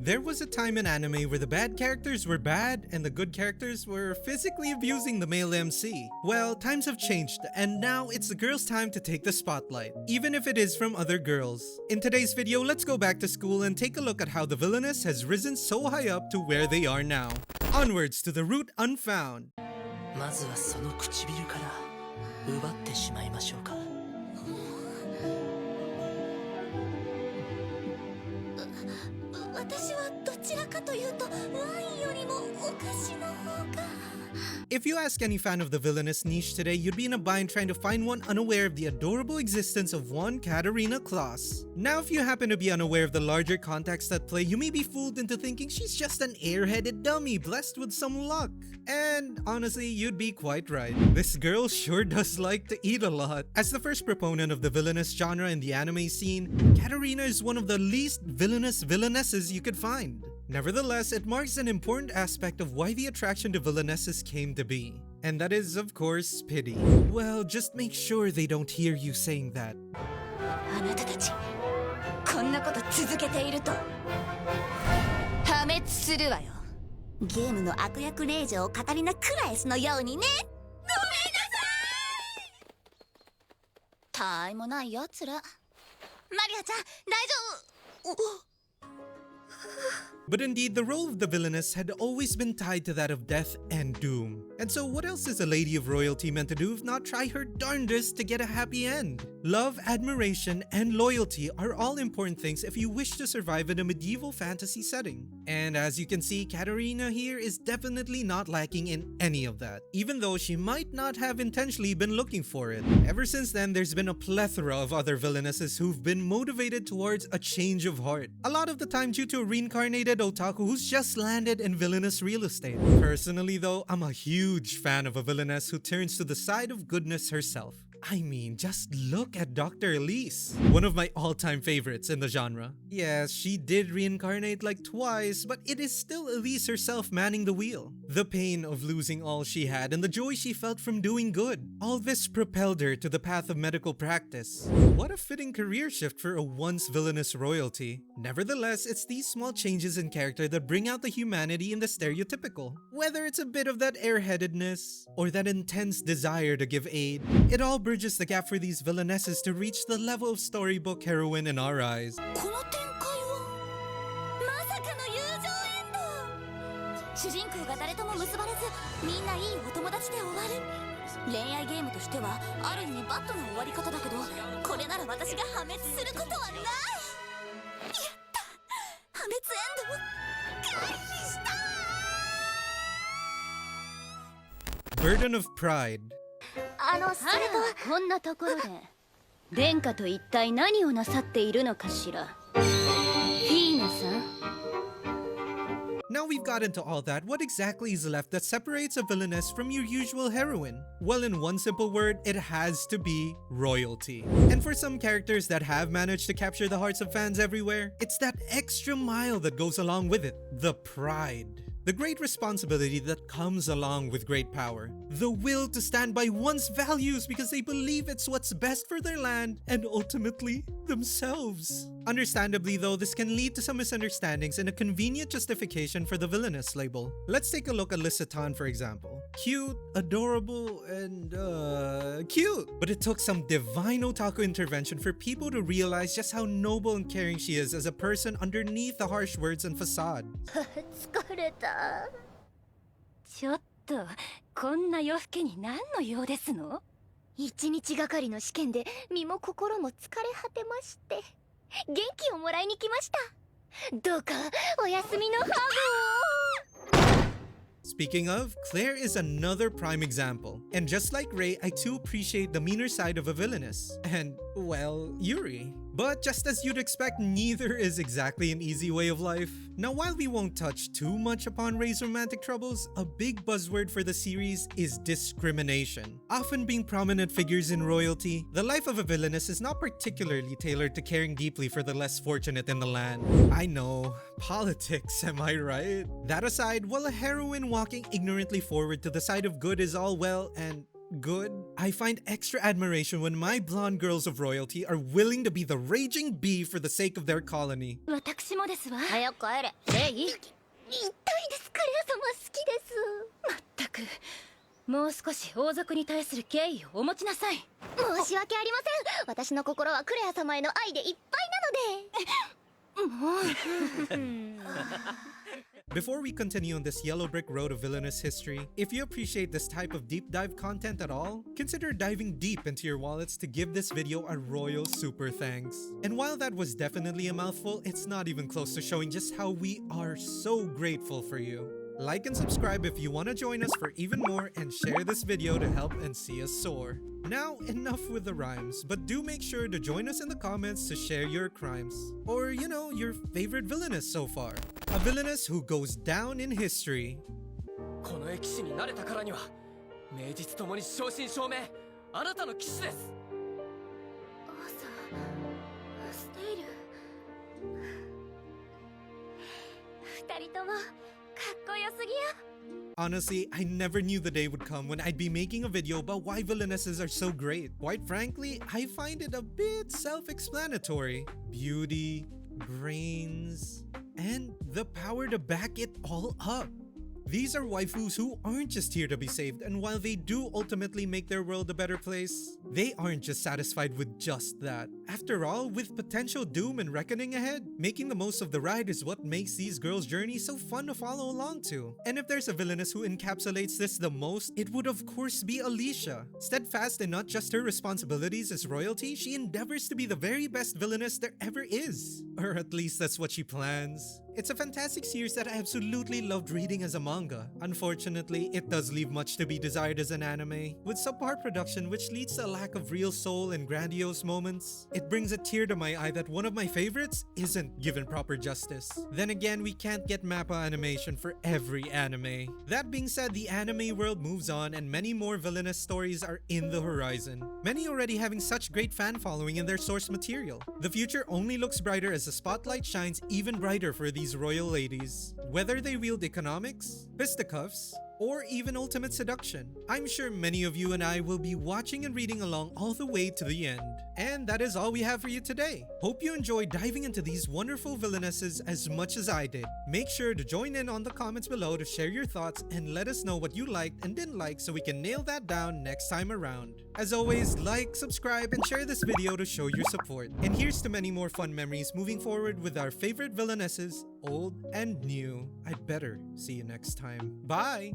There was a time in anime where the bad characters were bad and the good characters were physically abusing the male MC. Well, times have changed and now it's the girls' time to take the spotlight, even if it is from other girls. In today's video, let's go back to school and take a look at how the Villainess has risen so high up to where they are now. Onwards to the route Unfound. まずはその唇から奪ってしまいましょうか。私はどちらかというとワインよりもお菓子の方が。If you ask any fan of the Villainess niche today, you'd be in a bind trying to find one unaware of the adorable existence of one Katarina Kloss. Now, if you happen to be unaware of the larger context at play, you may be fooled into thinking she's just an airheaded dummy blessed with some luck. And honestly, you'd be quite right. This girl sure does like to eat a lot. As the first proponent of the Villainess genre in the anime scene, Katarina is one of the least villainous villainesses you could find. Nevertheless, it marks an important aspect of why the attraction to villainesses came to be. And that is, of course, pity. Well, just make sure they don't hear you saying that. あなたたち、こんなこと続けていると破滅するわよ。ゲームの悪役令嬢カタリナ・クラエスのようにね。ごめんなさい。たわいもないやつら。マリアちゃん、大丈夫。But indeed, the role of the Villainess had always been tied to that of death and doom. And so what else is a lady of royalty meant to do if not try her darndest to get a happy end? Love, admiration, and loyalty are all important things if you wish to survive in a medieval fantasy setting. And as you can see, Katarina here is definitely not lacking in any of that, even though she might not have intentionally been looking for it. Ever since then, there's been a plethora of other villainesses who've been motivated towards a change of heart. A lot of the time due to a reincarnated otaku who's just landed in villainous real estate. Personally though, I'm a huge fan of a villainess who turns to the side of goodness herself. I mean, just look at Dr. Elise, one of my all-time favorites in the genre. Yes, she did reincarnate like twice, but it is still Elise herself manning the wheel. The pain of losing all she had and the joy she felt from doing good. All this propelled her to the path of medical practice. What a fitting career shift for a once villainous royalty. Nevertheless, it's these small changes in character that bring out the humanity in the stereotypical. Whether it's a bit of that airheadedness or that intense desire to give aid, it all bridges the gap for these villainesses to reach the level of storybook heroine in our eyes. この展開はまさかの友情エンド。主人公が誰とも結ばれず、みんないいお友達で終わる。恋愛ゲームとしてはある意味バッドな終わり方だけど、これなら私が破滅することはない。やった、破滅エンドを回避した。 Burden of Pride. それとこんなところで殿下と一体何をなさっているのかしら。フィーナさん。 Now we've got into all that, what exactly is left that separates a villainess from your usual heroine? Well, in one simple word, it has to be royalty. And for some characters that have managed to capture the hearts of fans everywhere, it's that extra mile that goes along with it, the pride. The great responsibility that comes along with great power. The will to stand by one's values because they believe it's what's best for their land and ultimately themselves. Understandably though, this can lead to some misunderstandings and a convenient justification for the villainous label. Let's take a look at Lysatan for example. Cute, adorable, and cute. But it took some divine otaku intervention for people to realize just how noble and caring she is as a person underneath the harsh words and facade. 疲れた。ちょっとこんな夜更けに何の用ですの？一日がかりの試験で身も心も疲れ果てまして、元気をもらいに来ました。どうかお休みのハグを。 Speaking of, Claire is another prime example. And just like Rei, I too appreciate the meaner side of a villainess. And, well, Yuri. But just as you'd expect, neither is exactly an easy way of life. Now, while we won't touch too much upon Rei's romantic troubles, a big buzzword for the series is discrimination. Often being prominent figures in royalty, the life of a villainess is not particularly tailored to caring deeply for the less fortunate in the land. I know, politics, am I right? That aside, while a heroine walking ignorantly forward to the side of good is all well and good. I find extra admiration when my blonde girls of royalty are willing to be the raging bee for the sake of their colony. 私もですわ。早く帰れ。レイ。痛いです。クレア様好きです。まったく。もう少し王族に対する敬意をお持ちなさい。申し訳ありません。私の心はクレア様への愛でいっぱいなので。もう。Before we continue on this yellow brick road of villainous history, if you appreciate this type of deep dive content at all, consider diving deep into your wallets to give this video a royal super thanks. And while that was definitely a mouthful, it's not even close to showing just how we are so grateful for you. Like and subscribe if you want to join us for even more, and share this video to help and see us soar. Now, enough with the rhymes, but do make sure to join us in the comments to share your crimes. Or, you know, your favorite villainess so far. A villainess who goes down in history. この騎士になれたからには名実ともに正真正銘あなたの騎士です。王さん、ステイル。二人ともかっこよすぎよ。 Honestly, I never knew the day would come when I'd be making a video about why villainesses are so great. Quite frankly, I find it a bit self-explanatory. Beauty, brains, and the power to back it all up. These are waifus who aren't just here to be saved, and while they do ultimately make their world a better place, they aren't just satisfied with just that. After all, with potential doom and reckoning ahead, making the most of the ride is what makes these girls' journey so fun to follow along to. And if there's a villainess who encapsulates this the most, it would of course be Alicia. Steadfast in not just her responsibilities as royalty, she endeavors to be the very best villainess there ever is. Or at least that's what she plans. It's a fantastic series that I absolutely loved reading as a manga. Unfortunately, it does leave much to be desired as an anime, with subpar production which leads to a lack of real soul and grandiose moments. It brings a tear to my eye that one of my favorites isn't given proper justice. Then again, we can't get MAPPA animation for every anime. That being said, the anime world moves on and many more villainous stories are in the horizon, many already having such great fan following in their source material. The future only looks brighter as the spotlight shines even brighter for these royal ladies. Whether they wield economics, fisticuffs, or even ultimate seduction, I'm sure many of you and I will be watching and reading along all the way to the end. And that is all we have for you today. Hope you enjoyed diving into these wonderful villainesses as much as I did. Make sure to join in on the comments below to share your thoughts and let us know what you liked and didn't like so we can nail that down next time around. As always, like, subscribe, and share this video to show your support. And here's to many more fun memories moving forward with our favorite villainesses, old and new. I'd better see you next time. Bye!